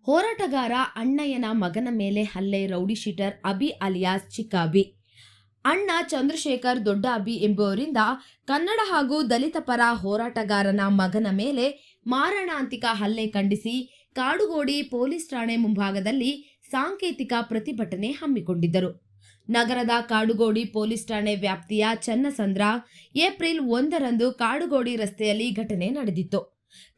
ಹೋರಾಟಗಾರ ಅಣ್ಣಯ್ಯನ ಮಗನ ಮೇಲೆ ಹಲ್ಲೆ. ರೌಡಿ ಶೀಟರ್ ಅಭಿ ಅಲಿಯಾಸ್ ಚಿಕ್ಕ ಅಭಿ. ಅಣ್ಣ ಚಂದ್ರಶೇಖರ್ ದೊಡ್ಡ ಅಭಿ ಎಂಬುವರಿಂದ ಕನ್ನಡ ಹಾಗೂ ದಲಿತ ಪರ ಹೋರಾಟಗಾರನ ಮಗನ ಮೇಲೆ ಮಾರಣಾಂತಿಕ ಹಲ್ಲೆ ಖಂಡಿಸಿ ಕಾಡುಗೋಡಿ ಪೊಲೀಸ್ ಠಾಣೆ ಮುಂಭಾಗದಲ್ಲಿ ಸಾಂಕೇತಿಕ ಪ್ರತಿಭಟನೆ ಹಮ್ಮಿಕೊಂಡಿದ್ದರು. ನಗರದ ಕಾಡುಗೋಡಿ ಪೊಲೀಸ್ ಠಾಣೆ ವ್ಯಾಪ್ತಿಯ ಚನ್ನಸಂದ್ರ ಏಪ್ರಿಲ್ 1ರಂದು ಕಾಡುಗೋಡಿ ರಸ್ತೆಯಲ್ಲಿ ಘಟನೆ ನಡೆದಿತ್ತು.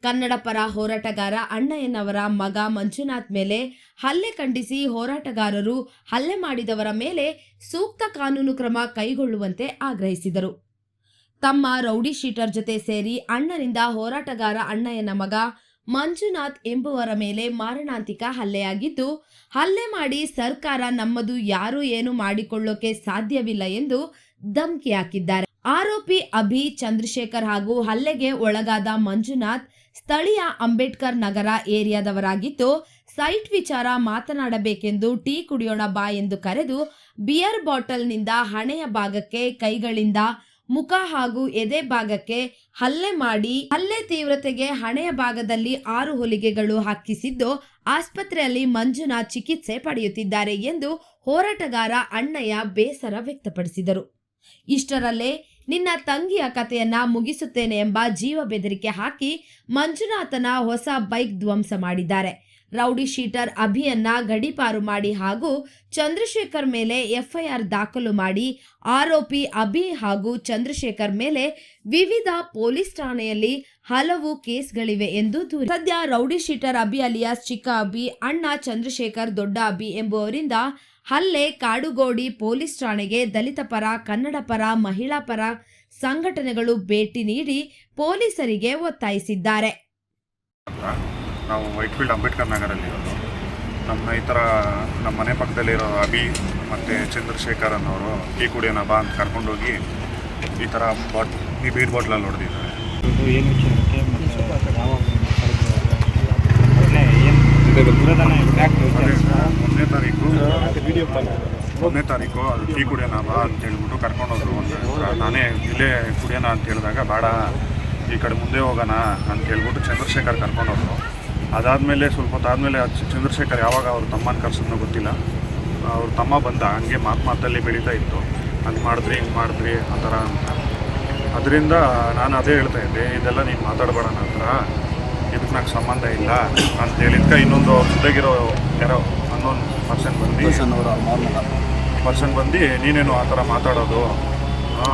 ಕನ್ನಡ ಪರ ಹೋರಾಟಗಾರ ಅಣ್ಣಯ್ಯನವರ ಮಗ ಮಂಜುನಾಥ್ ಮೇಲೆ ಹಲ್ಲೆ ಖಂಡಿಸಿ ಹೋರಾಟಗಾರರು ಹಲ್ಲೆ ಮಾಡಿದವರ ಮೇಲೆ ಸೂಕ್ತ ಕಾನೂನು ಕ್ರಮ ಕೈಗೊಳ್ಳುವಂತೆ ಆಗ್ರಹಿಸಿದರು. ತಮ್ಮ ರೌಡಿ ಶೀಟರ್ ಜೊತೆ ಸೇರಿ ಅಣ್ಣನಿಂದ ಹೋರಾಟಗಾರ ಅಣ್ಣಯ್ಯನ ಮಗ ಮಂಜುನಾಥ್ ಎಂಬುವರ ಮೇಲೆ ಮಾರಣಾಂತಿಕ ಹಲ್ಲೆಯಾಗಿದ್ದು, ಹಲ್ಲೆ ಮಾಡಿ ಸರ್ಕಾರ ನಮ್ಮದು ಯಾರೂ ಏನು ಮಾಡಿಕೊಳ್ಳೋಕೆ ಸಾಧ್ಯವಿಲ್ಲ ಎಂದು ಧಮಕಿ ಹಾಕಿದ್ದಾರೆ. ಆರೋಪಿ ಅಭಿ, ಚಂದ್ರಶೇಖರ್ ಹಾಗೂ ಹಲ್ಲೆಗೆ ಒಳಗಾದ ಮಂಜುನಾಥ್ ಸ್ಥಳೀಯ ಅಂಬೇಡ್ಕರ್ ನಗರ ಏರಿಯಾದವರಾಗಿದ್ದು, ಸೈಟ್ ವಿಚಾರ ಮಾತನಾಡಬೇಕೆಂದು ಟೀ ಕುಡಿಯೋಣ ಬಾ ಎಂದು ಕರೆದು ಬಿಯರ್ ಬಾಟಲ್ನಿಂದ ಹಣೆಯ ಭಾಗಕ್ಕೆ, ಕೈಗಳಿಂದ ಮುಖ ಹಾಗೂ ಎದೆ ಭಾಗಕ್ಕೆ ಹಲ್ಲೆ ಮಾಡಿ, ಹಲ್ಲೆ ತೀವ್ರತೆಗೆ ಹಣೆಯ ಭಾಗದಲ್ಲಿ 6 ಹೊಲಿಗೆಗಳು ಹಾಕಿಸಿದ್ದು ಆಸ್ಪತ್ರೆಯಲ್ಲಿ ಮಂಜುನಾಥ್ ಚಿಕಿತ್ಸೆ ಪಡೆಯುತ್ತಿದ್ದಾರೆ ಎಂದು ಹೋರಾಟಗಾರ ಅಣ್ಣಯ್ಯ ಬೇಸರ ವ್ಯಕ್ತಪಡಿಸಿದರು. ಇಷ್ಟರಲ್ಲೇ ನಿನ್ನ ತಂಗಿಯ ಕಥೆಯನ್ನ ಮುಗಿಸುತ್ತೇನೆ ಎಂಬ ಜೀವ ಬೆದರಿಕೆ ಹಾಕಿ ಮಂಜುನಾಥನ ಹೊಸ ಬೈಕ್ ಧ್ವಂಸ ಮಾಡಿದ್ದಾರೆ. ರೌಡಿ ಶೀಟರ್ ಅಭಿಯನ್ನ ಗಡೀಪಾರು ಮಾಡಿ ಹಾಗೂ ಚಂದ್ರಶೇಖರ್ ಮೇಲೆ ಎಫ್ಐಆರ್ ದಾಖಲು ಮಾಡಿ ಆರೋಪಿ ಅಭಿ ಹಾಗೂ ಚಂದ್ರಶೇಖರ್ ಮೇಲೆ ವಿವಿಧ ಪೊಲೀಸ್ ಠಾಣೆಯಲ್ಲಿ ಹಲವು ಕೇಸ್ಗಳಿವೆ ಎಂದು ದೂರಿದರು. ಸದ್ಯ ರೌಡಿ ಶೀಟರ್ ಅಭಿ ಅಲಿಯಾಸ್ ಚಿಕ್ಕ ಅಭಿ, ಅಣ್ಣ ಚಂದ್ರಶೇಖರ್ ದೊಡ್ಡ ಅಭಿ ಎಂಬುವರಿಂದ ಹಲ್ಲೆ ಕಾಡುಗೋಡಿ ಪೊಲೀಸ್ ಠಾಣೆಗೆ ದಲಿತ ಪರ, ಕನ್ನಡ ಪರ, ಮಹಿಳಾ ಪರ ಸಂಘಟನೆಗಳು ಭೇಟಿ ನೀಡಿ ಪೊಲೀಸರಿಗೆ ಒತ್ತಾಯಿಸಿದ್ದಾರೆ. ನಾವು ವೈಟ್ಫೀಲ್ಡ್ ಅಂಬೇಡ್ಕರ್ ನಗರಲ್ಲಿರೋದು. ಈ ಥರ ನಮ್ಮ ಮನೆ ಪಕ್ಕದಲ್ಲಿರೋ ಅಭಿ ಮತ್ತು ಚಂದ್ರಶೇಖರ್ ಅನ್ನೋರು ಟೀ ಕುಡಿಯೋಣ ಬಾ ಅಂತ ಕರ್ಕೊಂಡೋಗಿ ಈ ಥರ ಈ ಬೀರ್ ಬಾಟ್ಲಲ್ಲಿ ಹೊಡೆದಿದ್ದಾರೆ. ಮೊನ್ನೆ ತಾರೀಕು ಅದು ಟೀ ಕುಡಿಯೋಣ ಬಾ ಅಂತ ಹೇಳ್ಬಿಟ್ಟು ಕರ್ಕೊಂಡೋದ್ರು. ನಾನೇ ಇಲ್ಲೇ ಕುಡಿಯೋಣ ಅಂತ ಹೇಳಿದಾಗ ಬೇಡ, ಈ ಕಡೆ ಮುಂದೆ ಹೋಗೋಣ ಅಂತ ಹೇಳ್ಬಿಟ್ಟು ಚಂದ್ರಶೇಖರ್ ಕರ್ಕೊಂಡೋದ್ರು. ಅದಾದಮೇಲೆ ಸ್ವಲ್ಪ ಹೊತ್ತಾದಮೇಲೆ ಚಂದ್ರಶೇಖರ್ ಯಾವಾಗ ಅವ್ರ ತಮ್ಮನ ಕರ್ಸೋದನ್ನ ಗೊತ್ತಿಲ್ಲ, ಅವ್ರ ತಮ್ಮ ಬಂದ, ಹಂಗೆ ಮಾತಲ್ಲಿ ಬೆಳೀತಾ ಇತ್ತು, ಹಂಗೆ ಮಾಡಿದ್ರಿ ಹಿಂಗೆ ಮಾಡಿದ್ರಿ ಆ ಥರ ಅಂತ. ಅದರಿಂದ ನಾನು ಅದೇ ಹೇಳ್ತಾ ಇದ್ದೆ, ಇದೆಲ್ಲ ನೀನು ಮಾತಾಡಬೇಡ ನನ್ನ ಹತ್ರ, ಇದಕ್ಕೆ ನಂಗೆ ಸಂಬಂಧ ಇಲ್ಲ ಅಂತ ಹೇಳಿದ್ಕೆ ಇನ್ನೊಂದು ಅವ್ರ ಜೊತೆಗಿರೋ ಯಾರೋ ಅನ್ನೊಂದು ಪರ್ಸನ್ ಬಂದು ನೀನೇನು ಆ ಥರ ಮಾತಾಡೋದು,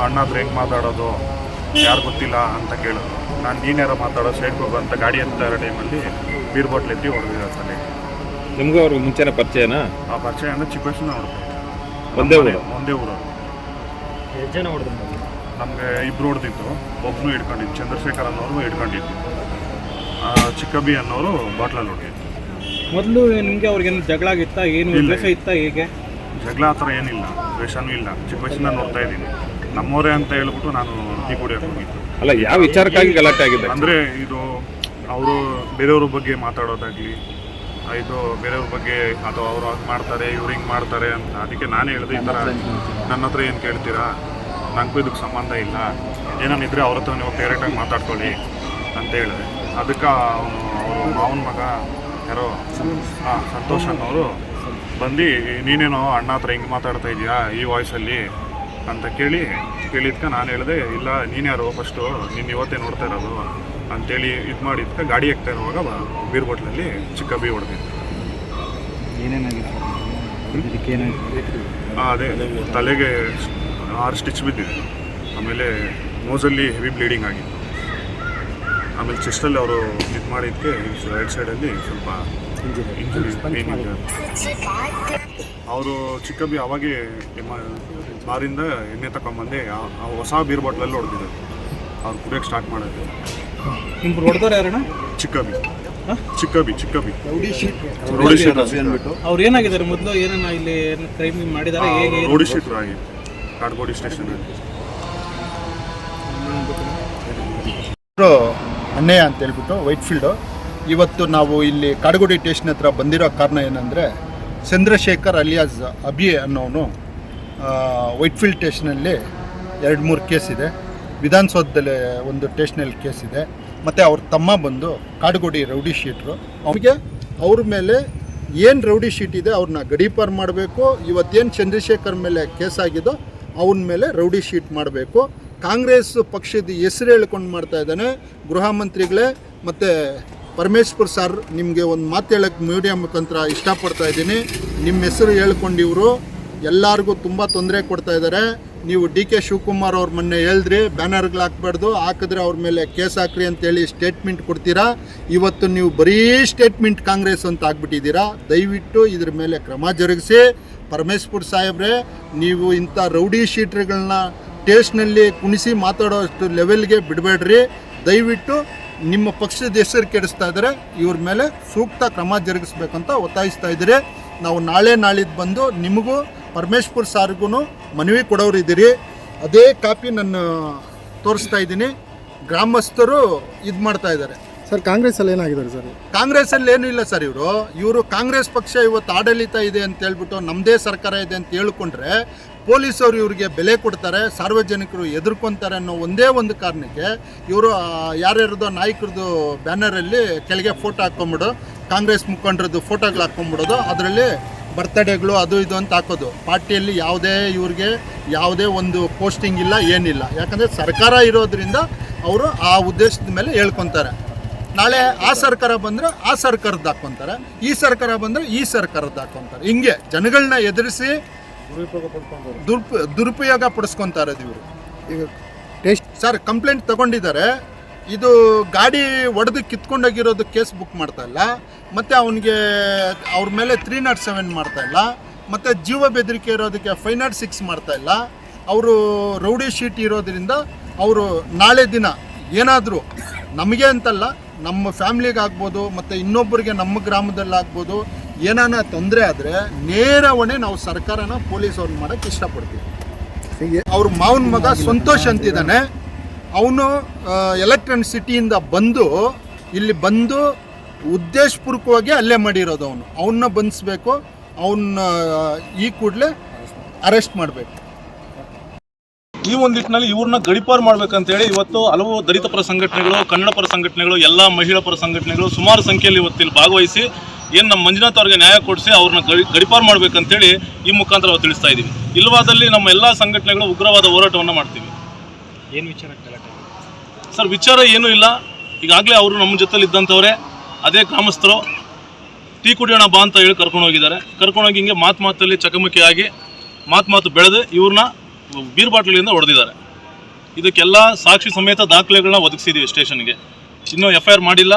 ಅಣ್ಣ ಹತ್ರ ಹೆಂಗೆ ಮಾತಾಡೋದು ಯಾರು ಗೊತ್ತಿಲ್ಲ ಅಂತ ಕೇಳೋದು. ನಾನು ನೀನ್ಯಾರೋ ಮಾತಾಡೋ ಸೈಡ್ಗೆ ಹೋಗು ಅಂತ ಗಾಡಿ ಎತ್ತಾ ಇರೋ ಟೈಮಲ್ಲಿ ಬೀರ್ ಬಾಟ್ಲ್ ಎತ್ತಿ ಹೊಡೆದಿರ್ತಾನೆ. ನಿಮಗೂ ಅವ್ರಿಗೆ ಮುಂಚೆನೇ ಪರಿಚಯನಾ? ಆ ಪರಿಚಯ ಅಂದರೆ ಚಿಕ್ಕ ವಯಸ್ಸಿನ ಒಂದೇ ಊರು. ಎಷ್ಟು ಜನ ಹೊಡೆದ್ರು? ನಮಗೆ 2 ಹೊಡೆದಿತ್ತು, ಒಬ್ಬನು ಹಿಡ್ಕೊಂಡಿದ್ದು, ಚಂದ್ರಶೇಖರ್ ಅನ್ನೋರು ಹಿಡ್ಕೊಂಡಿದ್ದು, ಚಿಕ್ಕಬಿ ಅನ್ನೋರು ಬಾಟ್ಲಲ್ಲಿ ಹೊಡೆದಿತ್ತು. ಮೊದಲು ನಿಮಗೆ ಅವ್ರಿಗೇನು ಜಗಳ ಆಗಿತ್ತಾ, ಏನು ದ್ವೇಷ ಇತ್ತಾ? ಹೇಗೆ? ಜಗಳ ಆ ಥರ ಏನಿಲ್ಲ, ದ್ವೇಷನೂ ಇಲ್ಲ. ಚಿಕ್ಕ ವಯಸ್ಸಿನ ನೋಡ್ತಾ ಇದ್ದೀನಿ, ನಮ್ಮವರೇ ಅಂತ ಹೇಳ್ಬಿಟ್ಟು ನಾನು ಟೀ ಕುಡಿಯೋಕೆ ಹೋಗಿದ್ದು. ಅಲ್ಲ, ಯಾವ ವಿಚಾರಕ್ಕಾಗಿ ಗಲಾಟೆ ಆಗಿದೆ ಅಂದರೆ ಇದು ಅವರು ಬೇರೆಯವ್ರ ಬಗ್ಗೆ ಮಾತಾಡೋದಾಗಲಿ, ಇದು ಬೇರೆಯವ್ರ ಬಗ್ಗೆ ಅಥವಾ ಅವರು ಅದು ಮಾಡ್ತಾರೆ, ಇವ್ರು ಹಿಂಗೆ ಮಾಡ್ತಾರೆ ಅಂತ. ಅದಕ್ಕೆ ನಾನೇ ಹೇಳಿದೆ, ಈ ಥರ ನನ್ನ ಹತ್ರ ಏನು ಕೇಳ್ತೀರಾ, ನನಗೂ ಇದಕ್ಕೆ ಸಂಬಂಧ ಇಲ್ಲ, ಏನಾನಿದ್ರೆ ಅವ್ರ ಹತ್ರ ನೀವು ಡೈರೆಕ್ಟಾಗಿ ಮಾತಾಡ್ಕೊಳ್ಳಿ ಅಂತ ಹೇಳಿದೆ. ಅದಕ್ಕೆ ಅವರು ಮಾವನ ಮಗ ಯಾರೋ ಸಂತೋಷ್ ಅನ್ನೋರು ಬಂದು ನೀನೇನೋ ಅಣ್ಣ ಹತ್ರ ಹಿಂಗೆ ಮಾತಾಡ್ತಾ ಇದೆಯಾ ಈ ವಾಯ್ಸಲ್ಲಿ ಅಂತ ಕೇಳಿದ್ಕೆ ನಾನು ಹೇಳಿದೆ, ಇಲ್ಲ ನೀನ್ಯಾರು ಫಸ್ಟು, ನೀನು ಇವತ್ತೇ ನೋಡ್ತಾ ಇರೋದು ಅಂತೇಳಿ ಇದು ಮಾಡಿದ್ಕೆ ಗಾಡಿ ಹಾಕ್ತಾ ಇರುವಾಗ ಬೀರ್ ಬಾಟ್ಲಲ್ಲಿ ಚಿಕ್ಕ ಬಿ ಹೊಡೆದಿತ್ತು. ಅದೇ ತಲೆಗೆ 6 ಸ್ಟಿಚ್ ಬಿದ್ದಿದೆ, ಆಮೇಲೆ ನೋಸಲ್ಲಿ ಹೆವಿ ಬ್ಲೀಡಿಂಗ್ ಆಗಿತ್ತು, ಆಮೇಲೆ ಚೆಸ್ಟಲ್ಲಿ ಅವರು ಇದು ಮಾಡಿದ್ದಕ್ಕೆ ರೈಟ್ ಸೈಡಲ್ಲಿ ಸ್ವಲ್ಪ ಇಂಜುರಿ ಅವರು ಚಿಕ್ಕ ಬಿ ಅವಾಗೇ ಬಾರಿಂದ ಎಣ್ಣೆ ತಗೊಂಬಂದೆ ಹೊಸ ಬೀರ್ ಬಾಟ್ಲಲ್ಲಿ ಹೊಡೆದಿದ್ದಾರೆ. ಅವ್ರು ಕುಡಿಯೋಕ್ಕೆ ಸ್ಟಾರ್ಟ್ ಮಾಡಿದ್ರು. ನಿಮ್ಗೆ ಹೊಡೆದವ್ರು ಯಾರಣ್ಣ? ಚಿಕ್ಕ ಬಿ ರೌಡಿ ಶೀಟರ್ ಅವ್ರು ಏನಾಗಿದ್ದಾರೆ ಮೊದಲು? ಏನನ್ನ ಇಲ್ಲಿ ಕ್ರೈಮ್ ಮಾಡಿದ್ದಾರೆ? ಹೇಗೆ? ರೌಡಿ ಶೀಟರ್ ಆಗಿತ್ತು ಕಾಡುಗೋಡಿ ಸ್ಟೇಷನಲ್ಲಿ. ಅಣ್ಣಯ್ಯ ಅಂತೇಳ್ಬಿಟ್ಟು ವೈಟ್ಫೀಲ್ಡು. ಇವತ್ತು ನಾವು ಇಲ್ಲಿ ಕಾಡುಗೋಡಿ ಸ್ಟೇಷನ್ ಹತ್ರ ಬಂದಿರೋ ಕಾರಣ ಏನಂದರೆ, ಚಂದ್ರಶೇಖರ್ ಅಲಿಯಾಸ್ ಅಭಿ ಅನ್ನೋನು ವೈಟ್ಫೀಲ್ಡ್ ಸ್ಟೇಷನಲ್ಲಿ 2-3 ಕೇಸ್ ಇದೆ, ವಿಧಾನಸೌಧದಲ್ಲಿ ಒಂದು ಸ್ಟೇಷನಲ್ಲಿ ಕೇಸ್ ಇದೆ, ಮತ್ತು ಅವ್ರ ತಮ್ಮ ಬಂದು ಕಾಡುಗೋಡಿ ರೌಡಿ ಶೀಟ್ರು. ಅವ್ರಿಗೆ ಅವ್ರ ಮೇಲೆ ಏನು ರೌಡಿ ಶೀಟ್ ಇದೆ ಅವ್ರನ್ನ ಗಡೀಪಾರು ಮಾಡಬೇಕು. ಇವತ್ತೇನು ಚಂದ್ರಶೇಖರ್ ಮೇಲೆ ಕೇಸ್ ಆಗಿದ್ದೋ ಅವನ ಮೇಲೆ ರೌಡಿ ಶೀಟ್ ಮಾಡಬೇಕು. ಕಾಂಗ್ರೆಸ್ ಪಕ್ಷದ ಹೆಸರು ಹೇಳ್ಕೊಂಡು ಮಾಡ್ತಾ ಇದ್ದಾನೆ. ಗೃಹ ಮಂತ್ರಿಗಳೇ ಮತ್ತು ಪರಮೇಶ್ವರ್ ಸರ್, ನಿಮಗೆ ಒಂದು ಮಾತು ಹೇಳೋಕ್ಕೆ ಮೀಡಿಯಾ ಮುಖಾಂತರ ಇಷ್ಟಪಡ್ತಾ ಇದ್ದೀನಿ. ನಿಮ್ಮ ಹೆಸರು ಹೇಳ್ಕೊಂಡು ಇವರು ಎಲ್ಲರಿಗೂ ತುಂಬ ತೊಂದರೆ ಕೊಡ್ತಾ ಇದ್ದಾರೆ. ನೀವು ಡಿ ಕೆ ಶಿವಕುಮಾರ್ ಅವ್ರ ಮೊನ್ನೆ ಹೇಳಿದ್ರಿ ಬ್ಯಾನರ್ಗಳು ಹಾಕ್ಬಾರ್ದು, ಹಾಕಿದ್ರೆ ಅವ್ರ ಮೇಲೆ ಕೇಸ್ ಹಾಕ್ರಿ ಅಂತೇಳಿ ಸ್ಟೇಟ್ಮೆಂಟ್ ಕೊಡ್ತೀರಾ. ಇವತ್ತು ನೀವು ಬರೀ ಸ್ಟೇಟ್ಮೆಂಟ್ ಕಾಂಗ್ರೆಸ್ ಅಂತ ಆಗ್ಬಿಟ್ಟಿದ್ದೀರಾ. ದಯವಿಟ್ಟು ಇದ್ರ ಮೇಲೆ ಕ್ರಮ ಜರುಗಿಸಿ. ಪರಮೇಶ್ವರ್ ಸಾಹೇಬ್ರೆ, ನೀವು ಇಂಥ ರೌಡಿ ಶೀಟ್ರ್ಗಳನ್ನ ಟೇಸ್ಟ್ನಲ್ಲಿ ಕುಣಿಸಿ ಮಾತಾಡೋಷ್ಟು ಲೆವೆಲ್ಗೆ ಬಿಡಬೇಡ್ರಿ. ದಯವಿಟ್ಟು ನಿಮ್ಮ ಪಕ್ಷದ ಹೆಸರು ಕೆಡಿಸ್ತಾ ಇದ್ದಾರೆ, ಇವ್ರ ಮೇಲೆ ಸೂಕ್ತ ಕ್ರಮ ಜರುಗಿಸ್ಬೇಕಂತ ಒತ್ತಾಯಿಸ್ತಾ ಇದ್ದೀರಿ. ನಾವು ನಾಳಿದ್ದು ಬಂದು ನಿಮಗೂ ಪರಮೇಶ್ವರ್ ಸಾರ್ಗೂ ಮನವಿ ಕೊಡೋರಿದ್ದೀರಿ. ಅದೇ ಕಾಪಿ ನಾನು ತೋರಿಸ್ತಾ ಇದ್ದೀನಿ. ಗ್ರಾಮಸ್ಥರು ಇದು ಮಾಡ್ತಾ ಇದ್ದಾರೆ. Sir, ಕಾಂಗ್ರೆಸ್ಸಲ್ಲಿ ಏನಾಗಿದ್ದಾರೆ sir? ಕಾಂಗ್ರೆಸ್ಸಲ್ಲಿ ಏನೂ ಇಲ್ಲ ಸರ್. ಇವರು ಕಾಂಗ್ರೆಸ್ ಪಕ್ಷ ಇವತ್ತು ಆಡಳಿತ ಇದೆ ಅಂತ ಹೇಳ್ಬಿಟ್ಟು ನಮ್ಮದೇ ಸರ್ಕಾರ ಇದೆ ಅಂತ ಹೇಳ್ಕೊಂಡ್ರೆ ಪೊಲೀಸರು ಇವ್ರಿಗೆ ಬೆಲೆ ಕೊಡ್ತಾರೆ, ಸಾರ್ವಜನಿಕರು ಎದುರ್ಕೊತಾರೆ ಅನ್ನೋ ಒಂದೇ ಒಂದು ಕಾರಣಕ್ಕೆ ಇವರು ಯಾರ್ಯಾರ್ದೋ ನಾಯಕರದ್ದು ಬ್ಯಾನರಲ್ಲಿ ಕೆಳಗೆ ಫೋಟೋ ಹಾಕ್ಕೊಂಬಿಡು, ಕಾಂಗ್ರೆಸ್ ಮುಖಂಡರದ್ದು ಫೋಟೋಗಳು ಹಾಕ್ಕೊಂಬಿಡೋದು, ಅದರಲ್ಲಿ ಬರ್ತ್ಡೇಗಳು ಅದು ಇದು ಅಂತ ಹಾಕೋದು. ಪಾರ್ಟಿಯಲ್ಲಿ ಇವ್ರಿಗೆ ಯಾವುದೇ ಒಂದು ಪೋಸ್ಟಿಂಗ್ ಇಲ್ಲ, ಏನಿಲ್ಲ. ಯಾಕಂದರೆ ಸರ್ಕಾರ ಇರೋದ್ರಿಂದ ಅವರು ಆ ಉದ್ದೇಶದ ಮೇಲೆ ಹೇಳ್ಕೊತಾರೆ. ನಾಳೆ ಆ ಸರ್ಕಾರ ಬಂದರೆ ಆ ಸರ್ಕಾರದ್ದು ಹಾಕ್ಕೊತಾರೆ, ಈ ಸರ್ಕಾರ ಬಂದರೆ ಈ ಸರ್ಕಾರದ್ದು ಹಾಕ್ಕೊತಾರೆ. ಹಿಂಗೆ ಜನಗಳನ್ನ ಎದುರಿಸಿ ದುರುಪಯೋಗ ಪಡಿಸ್ಕೊತಾ ಇರೋದು ಇವರು. ಈಗ ಟೆಸ್ಟ್ ಸರ್ ಕಂಪ್ಲೇಂಟ್ ತಗೊಂಡಿದ್ದಾರೆ. ಇದು ಗಾಡಿ ಒಡೆದು ಕಿತ್ಕೊಂಡೋಗಿರೋದು ಕೇಸ್ ಬುಕ್ ಮಾಡ್ತಾ ಇಲ್ಲ, ಮತ್ತು ಅವನಿಗೆ ಅವ್ರ ಮೇಲೆ 307 ಮಾಡ್ತಾ ಇಲ್ಲ, ಮತ್ತು ಜೀವ ಬೆದರಿಕೆ ಇರೋದಕ್ಕೆ 506 ಮಾಡ್ತಾ ಇಲ್ಲ. ಅವರು ರೌಡಿ ಶೀಟ್ ಇರೋದ್ರಿಂದ ಅವರು ನಾಳೆ ದಿನ ಏನಾದರೂ ನಮಗೆ ಅಂತಲ್ಲ, ನಮ್ಮ ಫ್ಯಾಮ್ಲಿಗೆ ಆಗ್ಬೋದು, ಮತ್ತು ಇನ್ನೊಬ್ಬರಿಗೆ ನಮ್ಮ ಗ್ರಾಮದಲ್ಲಿ ಆಗ್ಬೋದು, ಏನಾನ ತೊಂದರೆ ಆದರೆ ನೇರ ಹೊಣೆ ನಾವು ಸರ್ಕಾರನ ಪೊಲೀಸ್ ಅವ್ರನ್ನ ಮಾಡೋಕ್ಕೆ ಇಷ್ಟಪಡ್ತೀವಿ. ಅವ್ರ ಮಾವನ ಮಗ ಸಂತೋಷ್ ಅಂತಿದ್ದಾನೆ. ಅವನು ಎಲೆಕ್ಟ್ರಾನಿಕ್ ಸಿಟಿಯಿಂದ ಬಂದು ಇಲ್ಲಿ ಬಂದು ಉದ್ದೇಶಪೂರ್ವಕವಾಗಿ ಹಲ್ಲೆ ಮಾಡಿರೋದು. ಅವನ್ನ ಬಂಧಿಸಬೇಕು, ಅವನ್ನ ಈ ಕೂಡಲೇ ಅರೆಸ್ಟ್ ಮಾಡಬೇಕು. ಈ ಒಂದು ನಿಟ್ಟಿನಲ್ಲಿ ಇವ್ರನ್ನ ಗಡೀಪಾರು ಮಾಡ್ಬೇಕಂತೇಳಿ ಇವತ್ತು ಹಲವು ದಲಿತ ಪರ ಸಂಘಟನೆಗಳು, ಕನ್ನಡ ಪರ ಸಂಘಟನೆಗಳು, ಎಲ್ಲ ಮಹಿಳಾ ಪರ ಸಂಘಟನೆಗಳು ಸುಮಾರು ಸಂಖ್ಯೆಯಲ್ಲಿ ಇವತ್ತಿಲ್ಲಿ ಭಾಗವಹಿಸಿ ಏನು ನಮ್ಮ ಮಂಜುನಾಥ್ ಅವ್ರಿಗೆ ನ್ಯಾಯ ಕೊಡಿಸಿ ಅವ್ರನ್ನ ಗಡೀಪಾರು ಮಾಡ್ಬೇಕಂತೇಳಿ ಈ ಮುಖಾಂತರ ನಾವು ತಿಳಿಸ್ತಾ ಇದ್ದೀವಿ. ಇಲ್ಲವಾದಲ್ಲಿ ನಮ್ಮ ಎಲ್ಲ ಸಂಘಟನೆಗಳು ಉಗ್ರವಾದ ಹೋರಾಟವನ್ನು ಮಾಡ್ತೀವಿ. ಏನು ವಿಚಾರ ಸರ್, ವಿಚಾರ ಏನೂ ಇಲ್ಲ. ಈಗಾಗಲೇ ಅವರು ನಮ್ಮ ಜೊತೆಲಿ ಇದ್ದಂಥವ್ರೆ, ಅದೇ ಗ್ರಾಮಸ್ಥರು ಟೀ ಕುಡಿಯೋಣ ಬಾ ಅಂತ ಹೇಳಿ ಕರ್ಕೊಂಡೋಗಿದ್ದಾರೆ. ಕರ್ಕೊಂಡೋಗಿ ಹಿಂಗೆ ಮಾತಲ್ಲಿ ಚಕಮಕಿಯಾಗಿ ಮಾತು ಬೆಳೆದು ಇವ್ರನ್ನ ಬೀರ್ ಬಾಟ್ಲಿಂದ ಹೊಡೆದಿದ್ದಾರೆ. ಇದಕ್ಕೆಲ್ಲ ಸಾಕ್ಷಿ ಸಮೇತ ದಾಖಲೆಗಳನ್ನ ಒದಗಿಸಿದ್ದೀವಿ ಸ್ಟೇಷನ್ಗೆ. ಇನ್ನೂ FIR ಮಾಡಿಲ್ಲ.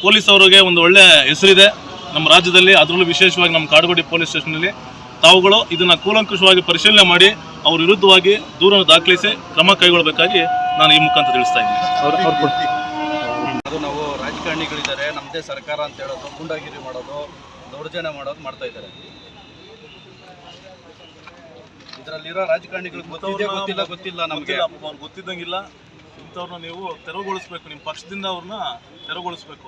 ಪೊಲೀಸ್ ಅವರಿಗೆ ಒಂದು ಒಳ್ಳೆ ಹೆಸರಿದೆ ನಮ್ಮ ರಾಜ್ಯದಲ್ಲಿ, ಅದರಲ್ಲೂ ವಿಶೇಷವಾಗಿ ನಮ್ಮ ಕಾಡುಗೋಡಿ ಪೊಲೀಸ್ ಸ್ಟೇಷನಲ್ಲಿ. ತಾವುಗಳು ಇದನ್ನು ಕೂಲಂಕುಷವಾಗಿ ಪರಿಶೀಲನೆ ಮಾಡಿ ಅವ್ರ ವಿರುದ್ಧವಾಗಿ ದೂರನ್ನು ದಾಖಲಿಸಿ ಕ್ರಮ ಕೈಗೊಳ್ಳಬೇಕಾಗಿ ನಾನು ಈ ಮುಖಾಂತರ ತಿಳಿಸ್ತಾ ಇದ್ದೀನಿ. ಅದು ನಾವು ರಾಜಕಾರಣಿಗಳಿದ್ದಾರೆ, ನಮ್ಮದೇ ಸರ್ಕಾರ ಅಂತ ಹೇಳೋದು, ಗೂಂಡಾಗಿರಿ ಮಾಡೋದು, ದೌರ್ಜನ್ಯ ಮಾಡೋದು ಮಾಡ್ತಾ ಇದ್ದಾರೆ. ಇದರಲ್ಲಿರೋ ರಾಜಕಾರಣಿಗಳಿಗೆ ಗೊತ್ತಿಲ್ಲ ನಮಗೆ. ಅವ್ರು ಗೊತ್ತಿದ್ದಂಗಿಲ್ಲ. ಇಂಥವ್ರನ್ನ ನೀವು ತೆರವುಗೊಳಿಸ್ಬೇಕು, ನಿಮ್ಮ ಪಕ್ಷದಿಂದ ಅವ್ರನ್ನ ತೆರವುಗೊಳಿಸ್ಬೇಕು.